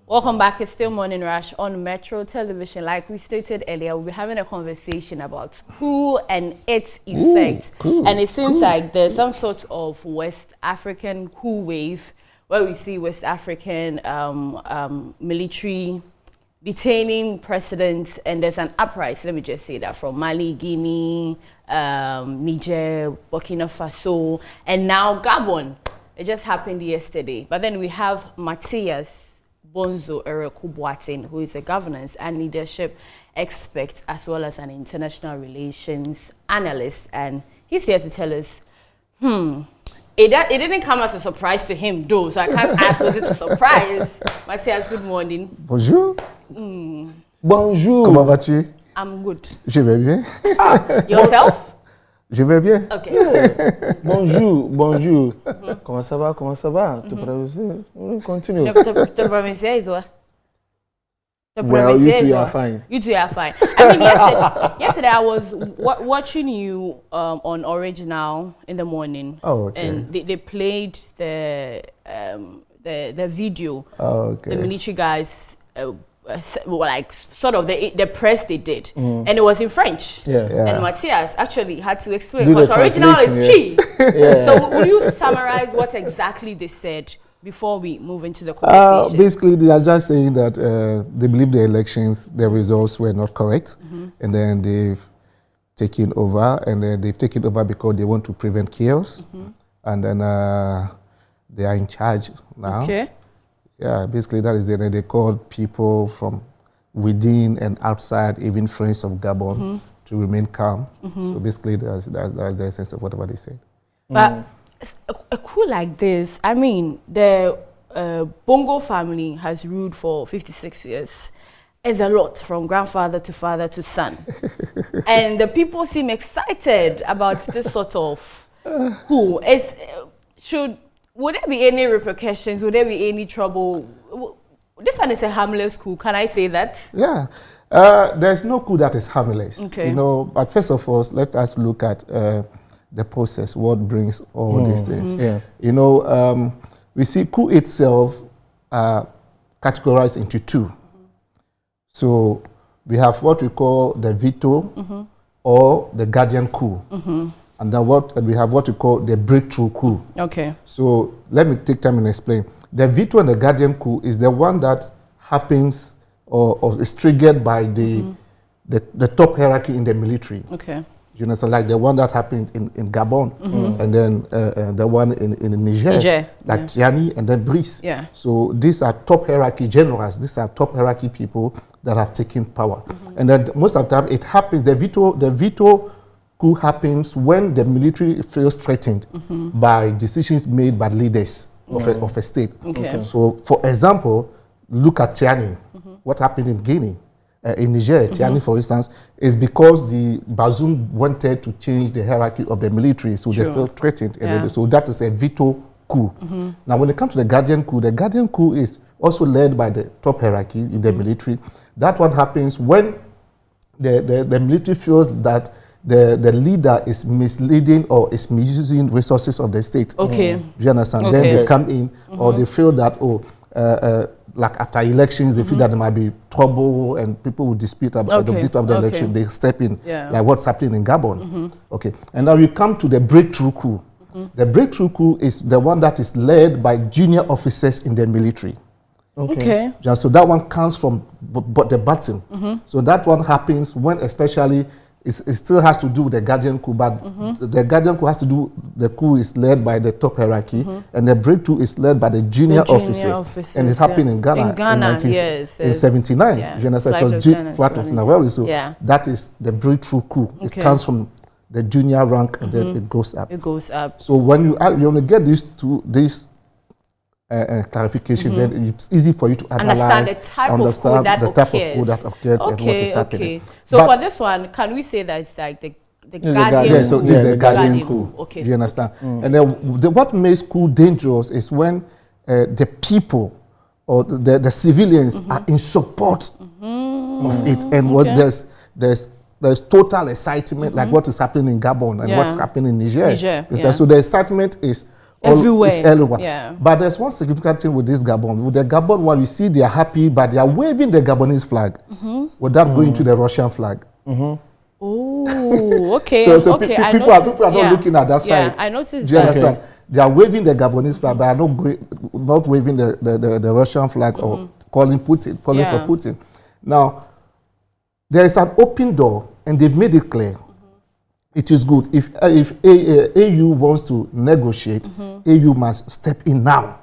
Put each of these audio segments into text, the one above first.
Welcome back. It's still Morning Rush on Metro Television. Like we stated earlier, we'll be having a conversation about coup and its effects. And it seems like there's some sort of West African coup wave where we see West African military detaining presidents, and there's an uprising, let me just say that, from Mali, Guinea, Niger, Burkina Faso, and now Gabon. It just happened yesterday. But then we have Matthias Bonzo Erekubuatin, who is a governance and leadership expert as well as an international relations analyst, and he's here to tell us, it didn't come as a surprise to him though, so I can't ask, was it a surprise? Matthias, good morning. Bonjour. Bonjour. Comment vas-tu? I'm good. Je vais bien. Yourself? Je vais bien. Okay. Bonjour, bonjour. Comment ça va? Continue. The province is what? Well, you two are fine. You two are fine. I mean, yesterday I was watching you on Original in the morning. Oh, okay. And they played the video. Oh, okay. The military guys, like sort of the press they did, and it was in French. Yeah. And Matthias actually had to explain because Original is free. Yeah. So will you summarize what exactly they said before we move into the conversation? Basically, they are just saying that they believe the elections, the results were not correct, and then they've taken over, and then they've taken over because they want to prevent chaos, and then they are in charge now. Okay. Yeah, basically that is it. And they called people from within and outside, even friends of Gabon, to remain calm. So basically that's the essence of whatever they said. But a coup like this, I mean, the Bongo family has ruled for 56 years. It's a lot, from grandfather to father to son. And the people seem excited about this sort of coup. Would there be any repercussions? Would there be any trouble? This one is a harmless coup. Can I say that? Yeah. There's no coup that is harmless. Okay. You know, but first of all, let us look at the process, what brings all these things. Yeah. You know, we see coup itself categorized into two. So we have what we call the veto or the guardian coup. And then we have what we call the breakthrough coup. Okay. So let me take time and explain. The veto and the guardian coup is the one that happens or is triggered by the top hierarchy in the military. Okay. You know, so like the one that happened in Gabon, and then the one in Niger, like Tiani and then Brice. Yeah. So these are top hierarchy generals. These are top hierarchy people that have taken power. And then most of the time it happens, the veto coup happens when the military feels threatened by decisions made by leaders of a state. Okay. So, for example, look at Tiani. What happened in Guinea, in Niger, Tiani, for instance, is because the Bazoum wanted to change the hierarchy of the military, so they felt threatened. Yeah. And so that is a veto coup. Now, when it comes to the guardian coup is also led by the top hierarchy in the military. That one happens when the military feels that the leader is misleading or is misusing resources of the state. Okay. Do you understand? Okay. Then they come in, or they feel that, like after elections, they feel that there might be trouble and people will dispute about the dispute of the election. They step in, like what's happening in Gabon. Okay. And now we come to the breakthrough coup. The breakthrough coup is the one that is led by junior officers in the military. Okay. Yeah, so that one comes from the bottom. So that one happens when especially it still has to do with the guardian coup, but the guardian coup has to do, the coup is led by the top hierarchy, and the breakthrough is led by the junior officers. And it happened in Ghana in 79. Yeah. You understand? It was Flight of Naweli. So that is the breakthrough coup. It comes from the junior rank, and then it goes up. It goes up. So when you want to get this clarification, then it's easy for you to understand the type of coup that occurs. And what is happening. Okay. So for this one, can we say that it's like the guardian? Yeah, so this is the guardian coup. Okay. Do you understand? And then what makes coup dangerous is when the people or the civilians are in support of it, and what there's total excitement, like what is happening in Gabon and what's happening in Niger. So the excitement is everywhere. It's everywhere. Yeah. But there's one significant thing with this Gabon. With the Gabon one, you see they are happy, but they are waving the Gabonese flag without going to the Russian flag. Oh, okay. So okay, people are not looking at that side. Yeah, I noticed Do you that. understand? They are waving the Gabonese flag, but are not waving the Russian flag or calling for Putin. Now, there is an open door, and they've made it clear. It is good. If AU wants to negotiate, AU must step in now.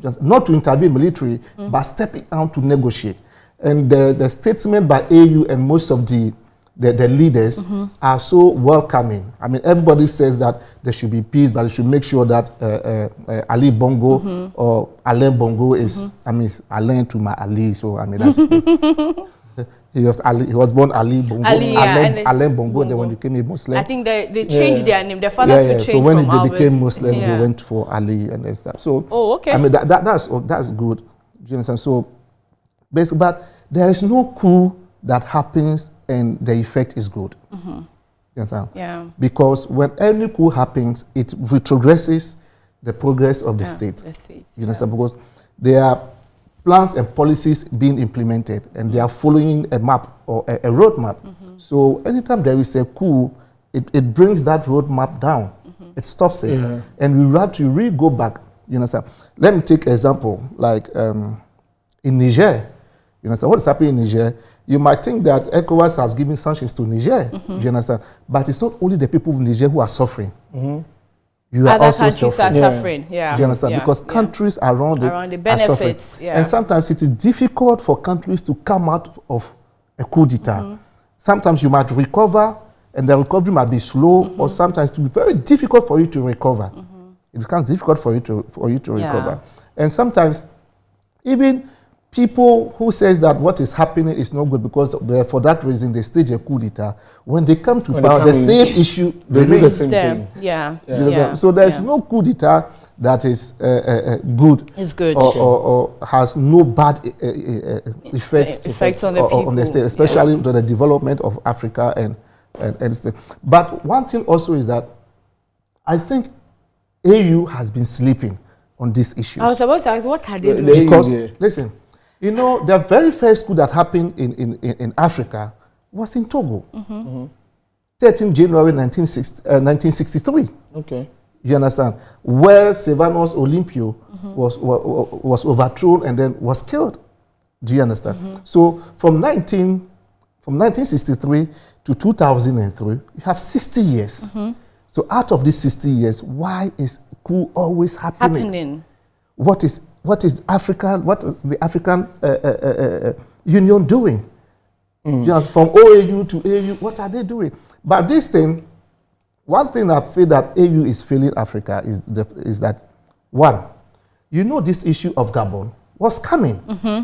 Just not to intervene military, but step in now to negotiate. And the statement by AU and most of the leaders are so welcoming. I mean, everybody says that there should be peace, but they should make sure that Ali Bongo or Alain Bongo is, I mean, Alain to my Ali. So, I mean, that's he was born Ali Bongo, Alain Bongo, and then when he became a Muslim. I think they changed their name. Their father to change so when from they became Muslim, they went for Ali and stuff. So, I mean, that's good. Do you understand? So, basically, but there is no coup that happens and the effect is good. You understand? Yeah. Because when any coup happens, it retrogresses the progress of the state. You understand? Because there are plans and policies being implemented, and they are following a map or a roadmap. So anytime there is a coup, it brings that roadmap down. It stops it. And we have to really go back. You understand? Let me take an example, like in Niger. You understand? What is happening in Niger? You might think that ECOWAS has given sanctions to Niger. You understand? But it's not only the people of Niger who are suffering. You are also suffering. Yeah. You understand? Because countries around the benefits. And sometimes it is difficult for countries to come out of a coup d'etat. Sometimes you might recover, and the recovery might be slow, or sometimes it will be very difficult for you to recover. It becomes difficult for you to recover. And sometimes even people who says that what is happening is not good because for that reason they stage a coup d'etat. When they come to power, the same issue they do the same thing. So there is no coup d'etat that is good. It's good. Or has no bad effect on the people. On the state, especially to the development of Africa and state. But one thing also is that I think AU has been sleeping on these issues. I was about to ask, what are they doing? Because, listen, you know, the very first coup that happened in Africa was in Togo. 13 January 1963. Okay. You understand? Where Sylvanus Olympio was overthrown and then was killed. Do you understand? So from 1963 to 2003, you have 60 years. So out of these 60 years, why is coup always happening? What is the African Union doing? Just from OAU to AU, what are they doing? But this thing, one thing I feel that AU is failing Africa is that, one, you know this issue of Gabon was coming.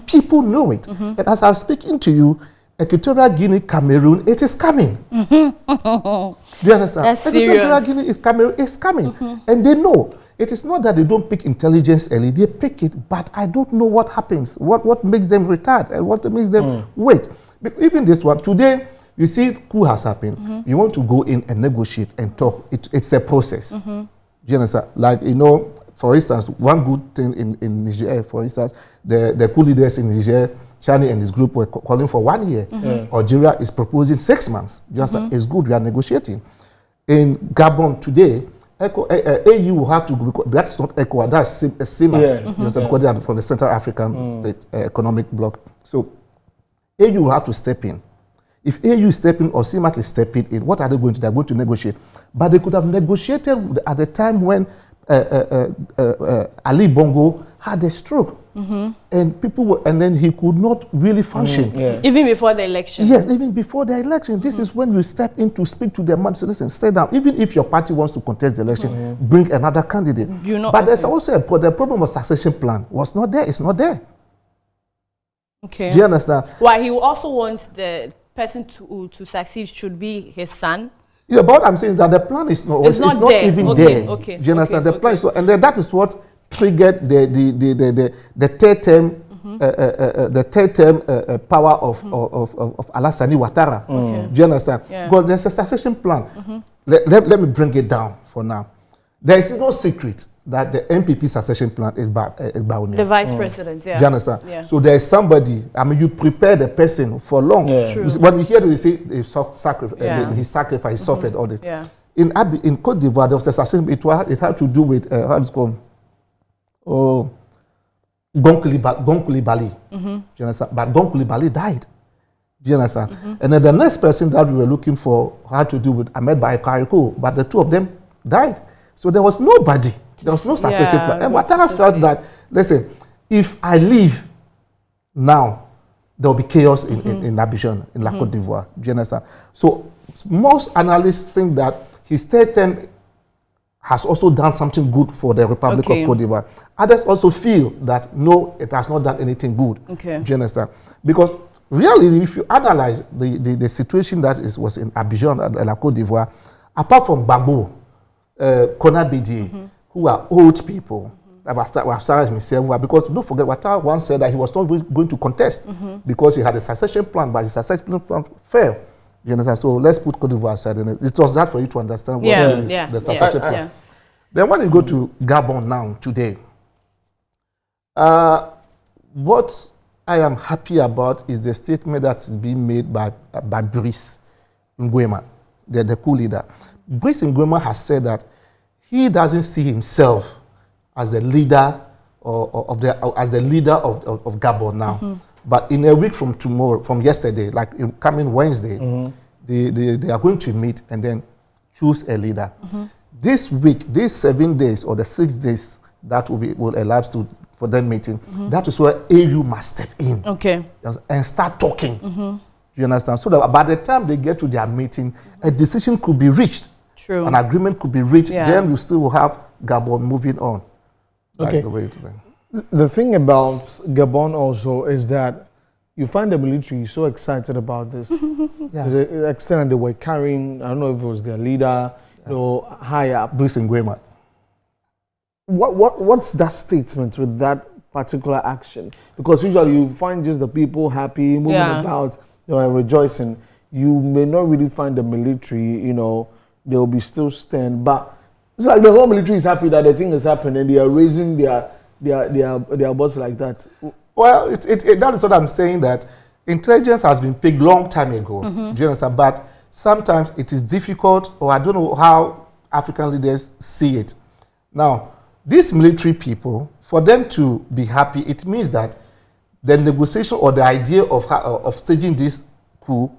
People know it. And as I'm speaking to you, Equatorial Guinea, Cameroon, it is coming. Do you understand? That's Equatorial serious. Guinea is coming. And they know. It is not that they don't pick intelligence early, they pick it, but I don't know what happens, what makes them retard and what makes them wait. But even this one, today, you see coup has happened. You want to go in and negotiate and talk. It's a process. Do you understand? Like, you know, for instance, one good thing in Niger, for instance, the coup leaders in Niger, Chani and his group were calling for 1 year. Algeria is proposing 6 months. Do you understand? It's good, we are negotiating. In Gabon today, AU will have to go, because that's not ECOWAS, that's CIMA, because they are from the Central African State Economic Bloc. So AU will have to step in. If AU is stepping or CIMAC is stepping in, what are they going to do? They're going to negotiate. But they could have negotiated at the time when Ali Bongo had a stroke. And people were, and then he could not really function. Even before the election. Yes, even before the election. This is when you step in to speak to the man. So listen, stay down. Even if your party wants to contest the election, bring another candidate. But there's also the problem of succession plan was not there. It's not there. Okay. Do you understand? Why he also wants the person to succeed should be his son. Yeah, but what I'm saying is that the plan is not. It's not even there. Do you understand? The plan is so, and then that is what triggered the third term, power of Alassane Ouattara. Do you understand? Because there's a succession plan. Let me bring it down for now. There is no secret that the MPP succession plan is Bawumia. The vice president, yeah. Do you understand? Yeah. So there is somebody, I mean, you prepare the person for long. Yeah. True. When we hear they say he sacrifice, suffered all this. Yeah. In Côte d'Ivoire, there was a succession, it had to do with, how it's called? Oh, Gonkuli Bali. Do you understand? But Gonkuli Bali died. Do you understand? And then the next person that we were looking for had to do with Ahmed Bayokariko, but the two of them died. So there was nobody. There was no succession plan. And Ouattara felt that, listen, if I leave now, there will be chaos in Abidjan, in La Côte d'Ivoire. Do you understand? So most analysts think that his third term has also done something good for the Republic of Côte d'Ivoire. Others also feel that, no, it has not done anything good. Okay. Do you understand? Because really, if you analyze the situation that was in Abidjan and La Côte d'Ivoire, apart from Gbagbo, Konabidi, who are old people, because don't forget, Ouattara once said that he was not going to contest because he had a succession plan, but his succession plan failed. You understand? So let's put Côte d'Ivoire aside. And it was that for you to understand what is the succession plan. Then when you go to Gabon now, today, what I am happy about is the statement that is being made by Brice Nguema, the coup leader. Brice Nguema has said that he doesn't see himself as the leader of Gabon now. But in a week from tomorrow, from yesterday, like coming Wednesday, they are going to meet and then choose a leader. This week, these 7 days or the 6 days that will elapse for that meeting, that is where AU must step in and start talking. You understand? So that by the time they get to their meeting, a decision could be reached. True. An agreement could be reached. Then you still will have Gabon moving on. Okay. The thing about Gabon also is that you find the military so excited about this. To the extent that they were carrying, I don't know if it was their leader or higher, Brice Nguema. What's that statement with that particular action? Because usually you find just the people happy, moving about, rejoicing. You may not really find the military, they'll be still stern. But it's like the whole military is happy that the thing has happened and they are raising their boss like that. Well, that is what I'm saying, that intelligence has been picked long time ago. Do you understand? But sometimes it is difficult, or I don't know how African leaders see it. Now, these military people, for them to be happy, it means that the negotiation or the idea of staging this coup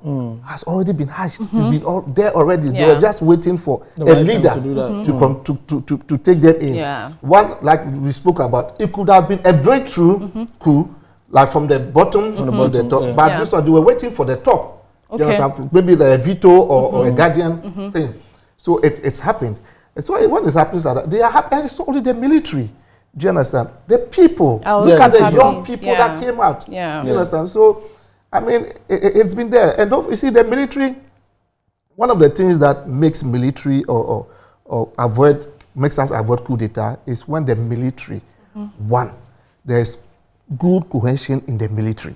has already been hatched. It's been there already. They were just waiting for a leader to take them in. One, like we spoke about, it could have been a breakthrough coup, like from the bottom to the top. But this one, they were waiting for the top. You understand? Maybe the veto or a guardian thing. So it's happened. And so what is happening is that they are happy, and it's not only the military. Do you understand? The people. Look at the young people that came out. You understand? So, I mean, it's been there. And you see, the military, one of the things that makes military or makes us avoid coup d'etat is when the military, one, there's good cohesion in the military.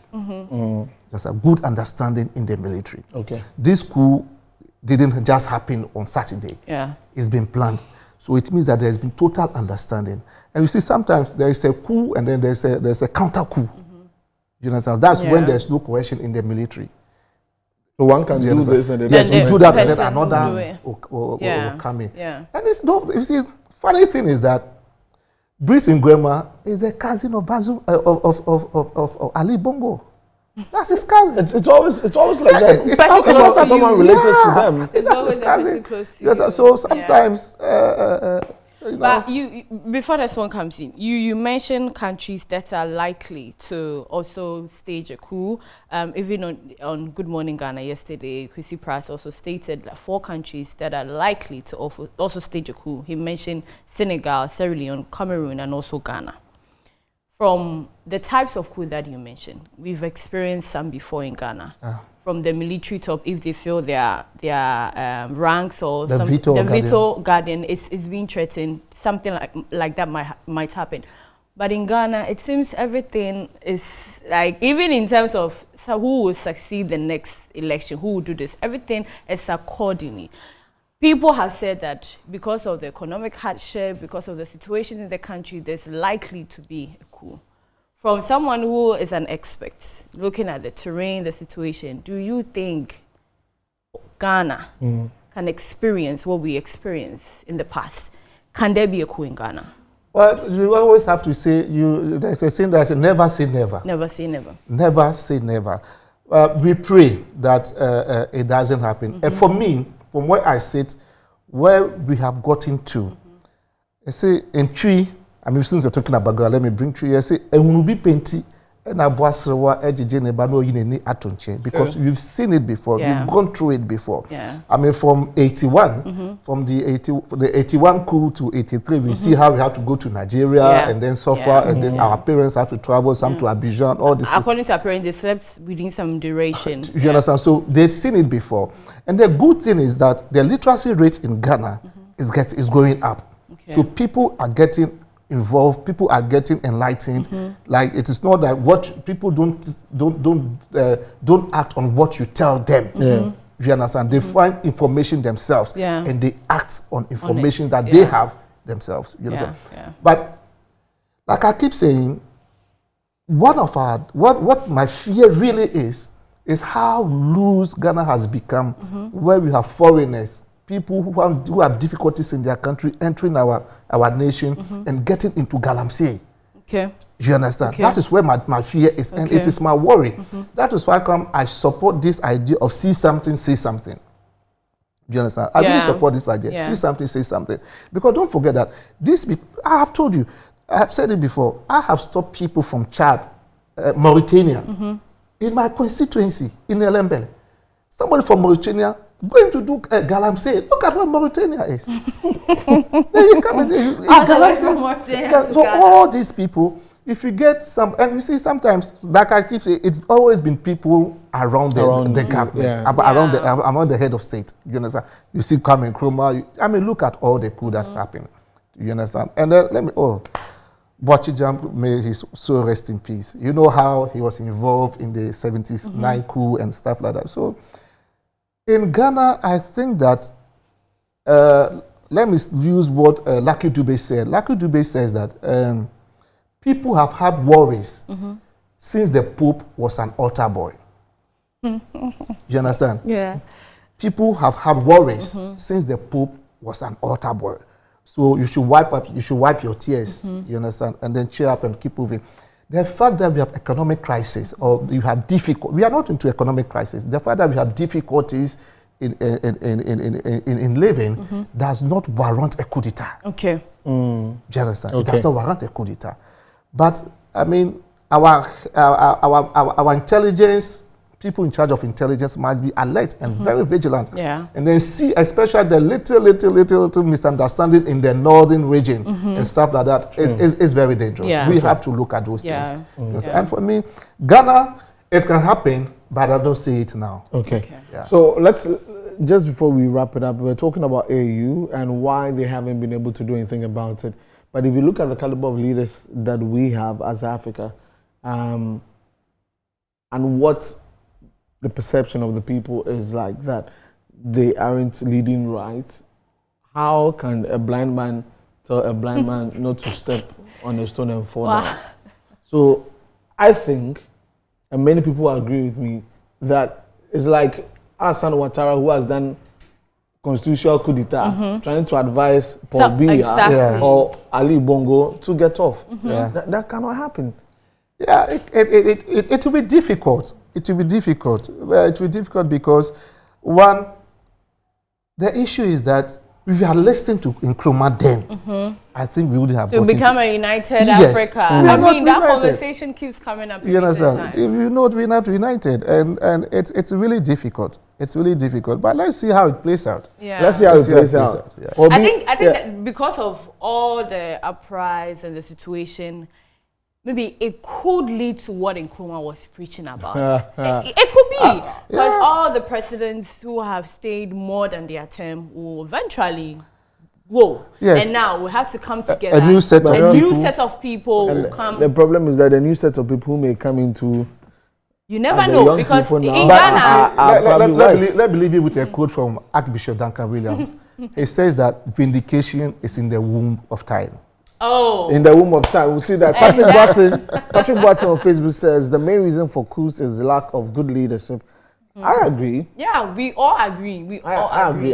There's a good understanding in the military. This coup didn't just happen on Saturday. It's been planned. So it means that there's been total understanding. And you see, sometimes there is a coup and then there's a counter coup. You understand? That's when there's no cohesion in the military. So one can do this and then you do that and then another will come in. And it's no, you see, funny thing is that Brice Nguema is a cousin of Ali Bongo. That's his cousin. It's always like that. It's someone related to them. That's his cousin. Yes, so sometimes, But you, before this one comes in, you mentioned countries that are likely to also stage a coup. Even on Good Morning Ghana yesterday, Kwesi Pratt also stated that 4 countries that are likely to also stage a coup. He mentioned Senegal, Sierra Leone, Cameroon, and also Ghana. From the types of coup that you mentioned, we've experienced some before in Ghana. From the military top, if they feel their ranks or the veto guardian is being threatened, something like that might happen. But in Ghana, it seems everything is like, even in terms of who will succeed the next election, who will do this, everything is accordingly. people have said that because of the economic hardship, because of the situation in the country, there's likely to be a coup. From someone who is an expert, looking at the terrain, the situation, do you think Ghana can experience what we experienced in the past? Can there be a coup in Ghana? Well, you always have to say, there's a saying that I say, never say never. Never say never. Never say never. We pray that it doesn't happen. And for me, from where I sit, where we have gotten to, I say, in tree, I mean, since you're talking about God, let me bring tree. I say, and will be painted. Because we've seen it before, we've gone through it before. I mean, from 81, from the 81 coup to 83, we see how we have to go to Nigeria and then suffer, and then our parents have to travel, some to Abidjan, all this. According to our parents, they slept within some duration. You understand? So they've seen it before. And the good thing is that the literacy rate in Ghana is going up. So people are getting involved, people are getting enlightened. Like, it is not that what people don't act on what you tell them. You understand? They find information themselves and they act on information that they have themselves. You understand? But like I keep saying, what my fear really is how loose Ghana has become, where we have foreigners, people who have difficulties in their country entering our nation and getting into galamsey. You understand? That is where my fear is, and it is my worry. That is why I support this idea of see something, say something. You understand? I really support this idea. See something, say something. Because don't forget that I have told you, I have said it before, I have stopped people from Chad, Mauritania, in my constituency, in Elembele. Somebody from Mauritania going to do galamsey. Look at what Mauritania is. Then you come and say, galamsey. So all these people, if you get some, and you see sometimes, like I keep saying, it's always been people around the government, around the head of state. You understand? You see Kwame Nkrumah. I mean, look at all the coup that's happened. You understand? And then Bochijam, may his soul rest in peace. You know how he was involved in the 79 coup and stuff like that. So in Ghana, I think that, let me use what Lucky Dube said. Lucky Dube says that people have had worries since the Pope was an altar boy. You understand? Yeah. People have had worries since the Pope was an altar boy. So you should wipe your tears, you understand, and then cheer up and keep moving. The fact that we have economic crisis, or you have we are not into economic crisis. The fact that we have difficulties in living does not warrant a coup d'etat. Do you understand? It does not warrant a coup d'etat. But I mean, our intelligence, people in charge of intelligence must be alert and very vigilant. And then see, especially the little misunderstanding in the northern region and stuff like that is very dangerous. We have to look at those things. And for me, Ghana, it can happen, but I don't see it now. So let's, just before we wrap it up, we're talking about AU and why they haven't been able to do anything about it. But if you look at the caliber of leaders that we have as Africa, and what the perception of the people is like, that they aren't leading right, how can a blind man tell a blind man not to step on a stone and fall down? So I think, and many people agree with me, that it's like Alassane Ouattara, who has done constitutional coup d'etat, trying to advise Paul Biya or Ali Bongo to get off. That cannot happen. It will be difficult. It will be difficult. Well, it will be difficult because, one, the issue is that if you are listening to Nkrumah then, I think we would have to become a united Africa. I mean, that conversation keeps coming up. You understand? If you know, we're not united, and it's really difficult. It's really difficult. But let's see how it plays out. Let's see how it plays out. I think that because of all the uprise and the situation, maybe it could lead to what Nkrumah was preaching about. It could be. Because all the presidents who have stayed more than their term will eventually go. And now we have to come together. A new set of people will come. The problem is that a new set of people who may come into You never know, because in Ghana... Let me leave you with a quote from Archbishop Duncan Williams. He says that vindication is in the womb of time. Oh. In the womb of time. We'll see that. Patrick Barton on Facebook says the main reason for coups is the lack of good leadership. I agree. Yeah, we all agree. I agree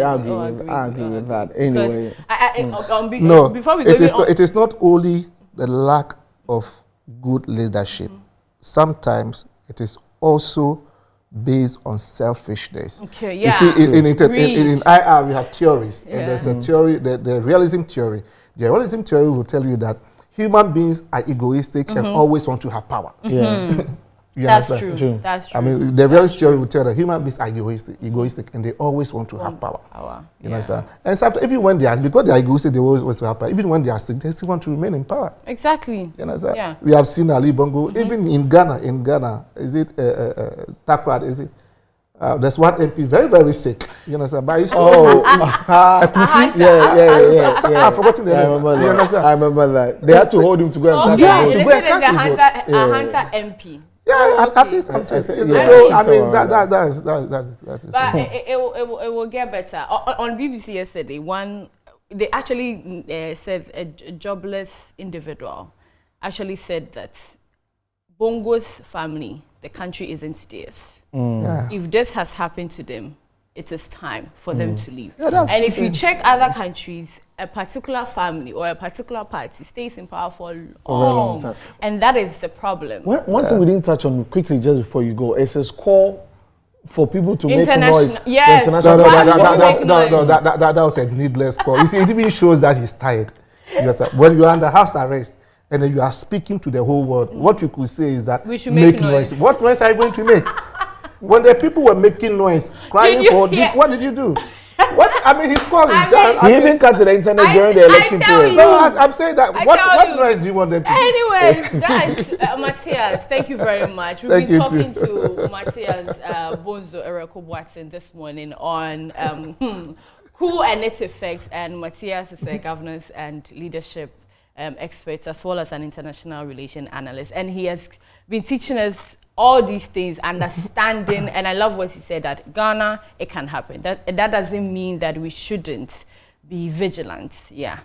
with that. Anyway. Before we go, it is not only the lack of good leadership. Sometimes it is also based on selfishness. Okay, yeah. You see, in IR, we have theories, and there's a theory, the realism theory. The realism theory will tell you that human beings are egoistic and always want to have power. That's true. That's true. I mean, the realist theory will tell that human beings are egoistic, and they always want to have power. You understand? And sometimes, even when they are, because they are egoistic, they always want to have power. Even when they are sick, they still want to remain in power. Exactly. You understand? Yeah. We have seen Ali Bongo, even in Ghana, is it Takwad, is it? There's one MP very, very sick. You understand? But I've forgotten the name. I remember that. They had to hold him to go and cast him. Hunter MP. Yeah, at least I'm testing. So I mean that's but it will get better. On BBC yesterday, they actually said a jobless individual actually said that Bongo's family, the country isn't theirs. If this has happened to them, it is time for them to leave. And if you check other countries, a particular family or a particular party stays in power for a long time. And that is the problem. One thing we didn't touch on quickly just before you go, it's a call for people to make noise. Yes. That was a needless call. You see, it even shows that he's tired. When you are under house arrest, and then you are speaking to the whole world, what you could say is that we should make noise. What noise are you going to make? When the people were making noise, crying what did you do? I mean, his call is just... He even cut to the internet during the election period. No, I'm saying that. What noise do you want them to do? Anyways, guys, Matthias, thank you very much. We've been talking to Matthias Bonzo Ereko-Boateng this morning on COUP and its effects, and Matthias is a governance and leadership expert as well as an international relation analyst, and he has been teaching us all these things, understanding, and I love what he said, that Ghana, it can happen. That doesn't mean that we shouldn't be vigilant. Yeah.